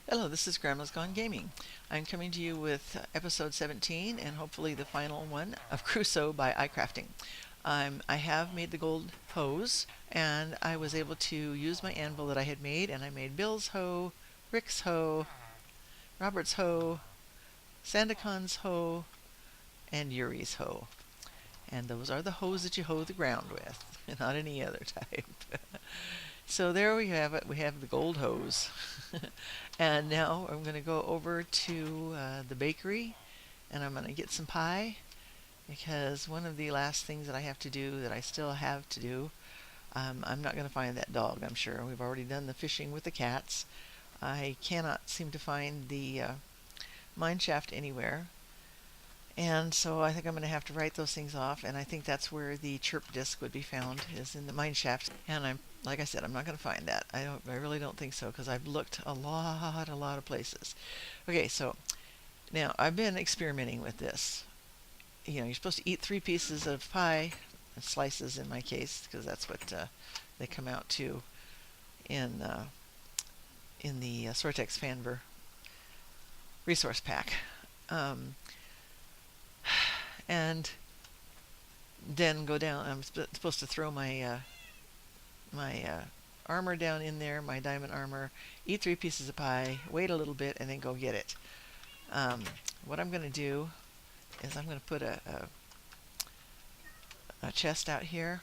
Hello, this is Grandma's Gone Gaming. I'm coming to you with episode 17 and hopefully the final one of Crusoe by iCrafting. I have made the gold hose and I was able to use my anvil that I had made, and I made Bill's hoe, Rick's hoe, Robert's hoe, Sandacon's hoe, and Yuri's hoe. And those are the hoes that you hoe the ground with, not any other type. So there we have it. We have the gold hose. And now I'm going to go over to the bakery and I'm going to get some pie, because one of the last things that I have to do, that I still have to do, I'm not going to find that dog, I'm sure. We've already done the fishing with the cats. I cannot seem to find the mine shaft anywhere. And so I think I'm going to have to write those things off, and I think that's where the chirp disc would be found, is in the mine shaft. And like I said, I'm not going to find that. I really don't think so, because I've looked a lot of places. Okay, so now I've been experimenting with this. You know, you're supposed to eat 3 pieces of pie, slices in my case, because that's what they come out to in the Soartex Fanver resource pack. And then go down. I'm supposed to throw my armor down in there, my diamond armor, eat 3 pieces of pie, wait a little bit, and then go get it. What I'm going to do is I'm going to put a chest out here,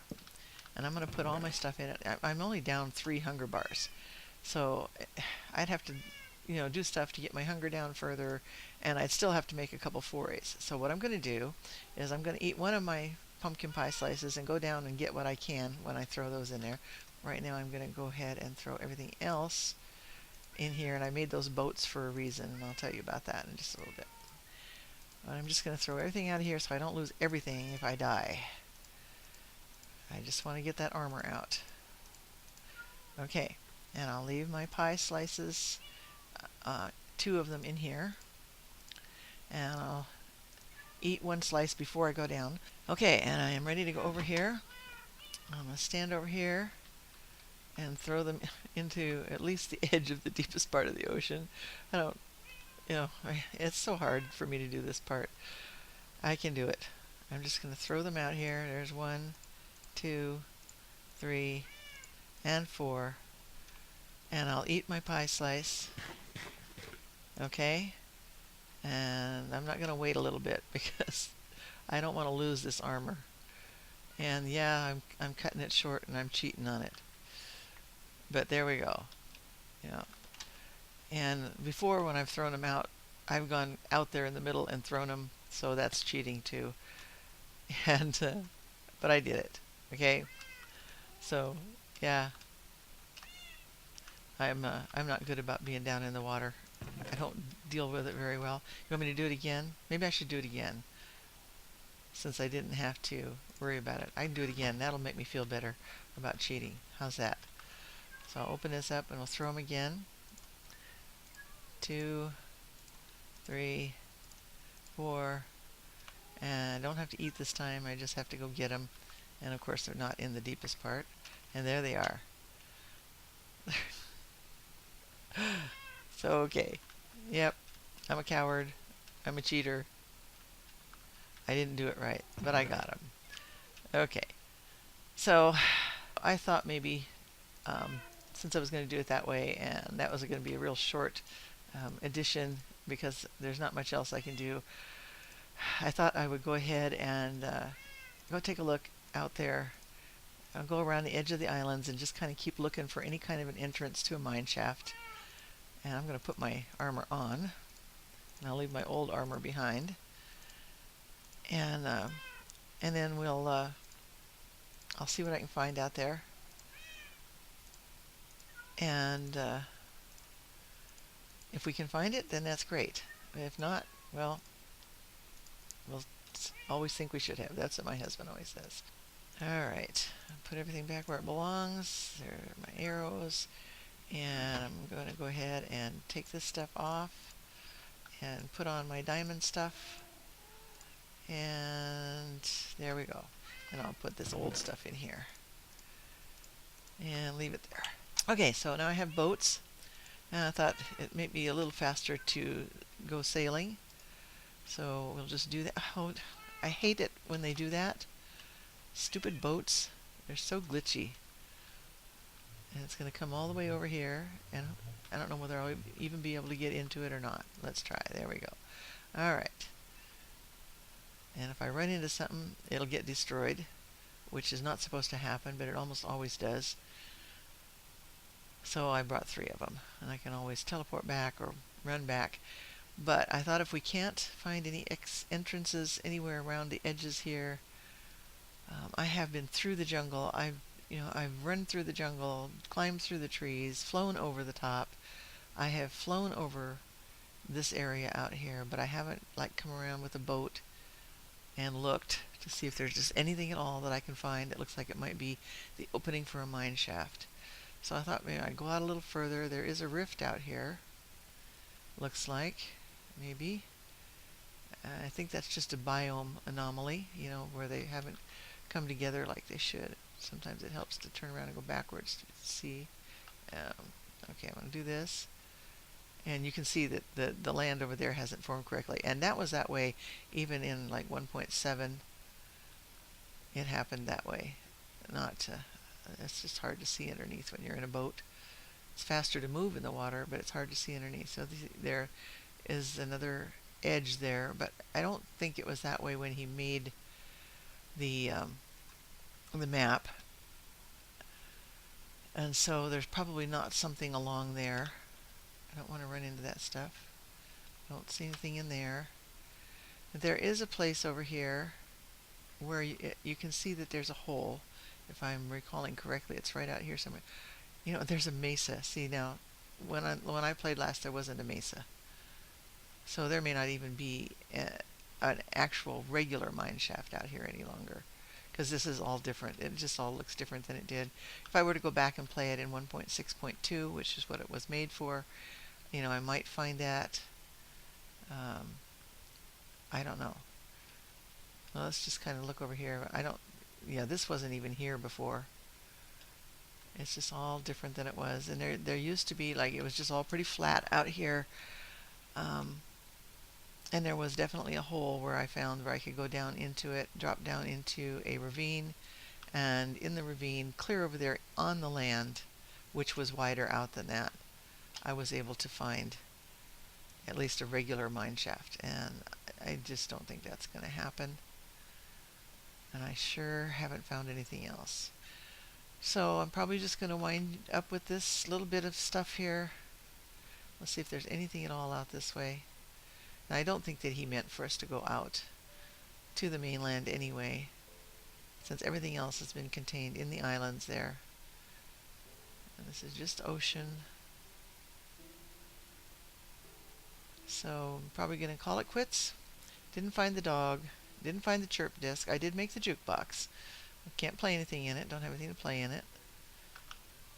and I'm going to put all my stuff in it. I'm only down 3 hunger bars, so I'd have to, do stuff to get my hunger down further, and I'd still have to make a couple forays. So what I'm going to do is I'm going to eat one of my pumpkin pie slices and go down and get what I can when I throw those in there. Right now I'm going to go ahead and throw everything else in here, and I made those boats for a reason, and I'll tell you about that in just a little bit. But I'm just going to throw everything out of here so I don't lose everything if I die. I just want to get that armor out. Okay, and I'll leave my pie slices, 2 of them in here, and I'll eat 1 slice before I go down. Okay, and I am ready to go over here. I'm going to stand over here and throw them into at least the edge of the deepest part of the ocean. I don't, it's so hard for me to do this part. I can do it. I'm just going to throw them out here. There's 1, 2, 3, and 4. And I'll eat my pie slice. Okay? And I'm not going to wait a little bit because I don't want to lose this armor. And yeah, I'm cutting it short and I'm cheating on it. But there we go. Yeah. And before, when I've thrown them out, I've gone out there in the middle and thrown them, so that's cheating too. And but I did it. Okay. So yeah, I'm not good about being down in the water. I don't deal with it very well. You want me to do it again? Maybe I should do it again, since I didn't have to worry about it. I can do it again. That'll make me feel better about cheating. How's that? So I'll open this up and we'll throw them again. 2, 3, 4, and I don't have to eat this time. I just have to go get them. And of course they're not in the deepest part. And there they are. So okay. Yep. I'm a coward. I'm a cheater. I didn't do it right, but I got them. Okay. So I thought maybe, since I was going to do it that way, and that was going to be a real short edition because there's not much else I can do, I thought I would go ahead and go take a look out there. I'll go around the edge of the islands and just kind of keep looking for any kind of an entrance to a mine shaft. And I'm going to put my armor on, and I'll leave my old armor behind. And then I'll see what I can find out there. And if we can find it, then that's great. But if not, well, we'll always think we should have. That's what my husband always says. Alright, put everything back where it belongs. There are my arrows. And I'm going to go ahead and take this stuff off and put on my diamond stuff. And there we go. And I'll put this old stuff in here and leave it there. Okay, so now I have boats, And I thought it may be a little faster to go sailing. So we'll just do that. Oh, I hate it when they do that. Stupid boats. They're so glitchy. And it's going to come all the way over here. And I don't know whether I'll even be able to get into it or not. Let's try. There we go. All right. And if I run into something, it'll get destroyed, which is not supposed to happen, but it almost always does. So I brought 3 of them, and I can always teleport back or run back. But I thought if we can't find any entrances anywhere around the edges here, I have been through the jungle. I've run through the jungle, climbed through the trees, flown over the top. I have flown over this area out here, but I haven't come around with a boat and looked to see if there's just anything at all that I can find that looks like it might be the opening for a mine shaft. So I thought maybe I'd go out a little further. There is a rift out here. Looks like, maybe. I think that's just a biome anomaly, where they haven't come together like they should. Sometimes it helps to turn around and go backwards to see. Okay, I'm going to do this. And you can see that the land over there hasn't formed correctly. And that was that way even in 1.7. It happened that way. It's just hard to see underneath when you're in a boat. It's faster to move in the water, but it's hard to see underneath. So there is another edge there, but I don't think it was that way when he made the map. And so there's probably not something along there. I don't want to run into that stuff. Don't see anything in there. There is a place over here where you can see that there's a hole. If I'm recalling correctly, it's right out here somewhere. There's a mesa. See, now, when I played last, there wasn't a mesa. So there may not even be an actual regular mine shaft out here any longer, because this is all different. It just all looks different than it did. If I were to go back and play it in 1.6.2, which is what it was made for, I might find that. I don't know. Well, let's just kind of look over here. Yeah, this wasn't even here before. It's just all different than it was. And there used to be, it was just all pretty flat out here. And there was definitely a hole where I found where I could go down into it, drop down into a ravine, and in the ravine, clear over there on the land, which was wider out than that, I was able to find at least a regular mine shaft. And I just don't think that's going to happen. And I sure haven't found anything else. So I'm probably just going to wind up with this little bit of stuff here. Let's see if there's anything at all out this way. Now, I don't think that he meant for us to go out to the mainland anyway, since everything else has been contained in the islands there. And this is just ocean. So I'm probably going to call it quits. Didn't find the dog. Didn't find the chirp disc. I did make the jukebox. I can't play anything in it. Don't have anything to play in it.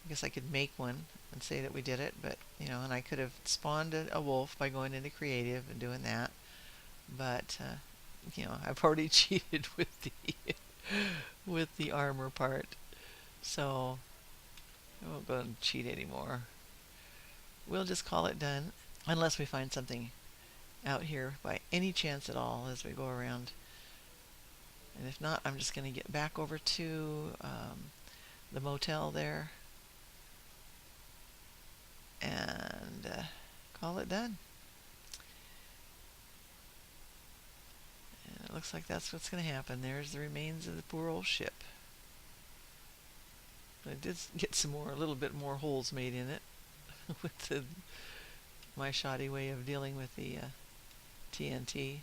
I guess I could make one and say that we did it, but and I could have spawned a wolf by going into creative and doing that. But I've already cheated with the armor part, so I won't go and cheat anymore. We'll just call it done, unless we find something out here by any chance at all as we go around. And if not, I'm just going to get back over to the motel there and call it done. And it looks like that's what's going to happen. There's the remains of the poor old ship. I did get a little bit more holes made in it with my shoddy way of dealing with the TNT.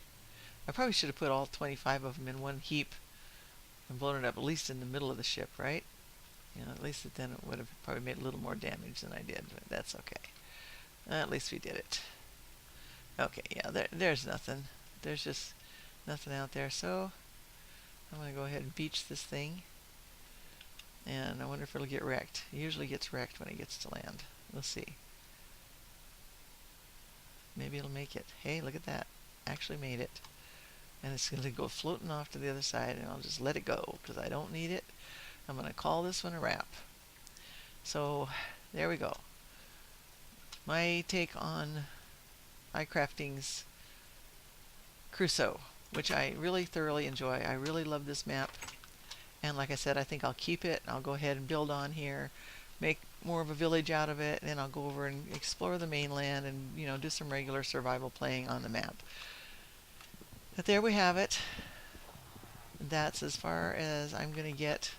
I probably should have put all 25 of them in one heap and blown it up at least in the middle of the ship, right? At least then it would have probably made a little more damage than I did, but that's okay. At least we did it. Okay, yeah, there's nothing. There's just nothing out there. So I'm going to go ahead and beach this thing. And I wonder if it'll get wrecked. It usually gets wrecked when it gets to land. We'll see. Maybe it'll make it. Hey, look at that. Actually made it. And it's going to go floating off to the other side, and I'll just let it go because I don't need it. I'm going to call this one a wrap. So there we go. my take on iCrafting's Crusoe, which I really thoroughly enjoy. I really love this map. And like I said, I think I'll keep it. I'll go ahead and build on here, make more of a village out of it, and then I'll go over and explore the mainland and, do some regular survival playing on the map. But there we have it. That's as far as I'm going to get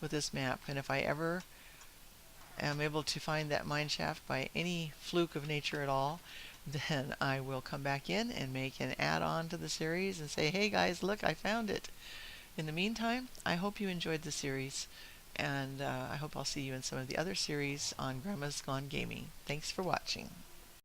with this map. And if I ever am able to find that mine shaft by any fluke of nature at all, then I will come back in and make an add-on to the series and say, hey guys, look, I found it. In the meantime, I hope you enjoyed the series, and I hope I'll see you in some of the other series on Grandma's Gone Gaming. Thanks for watching.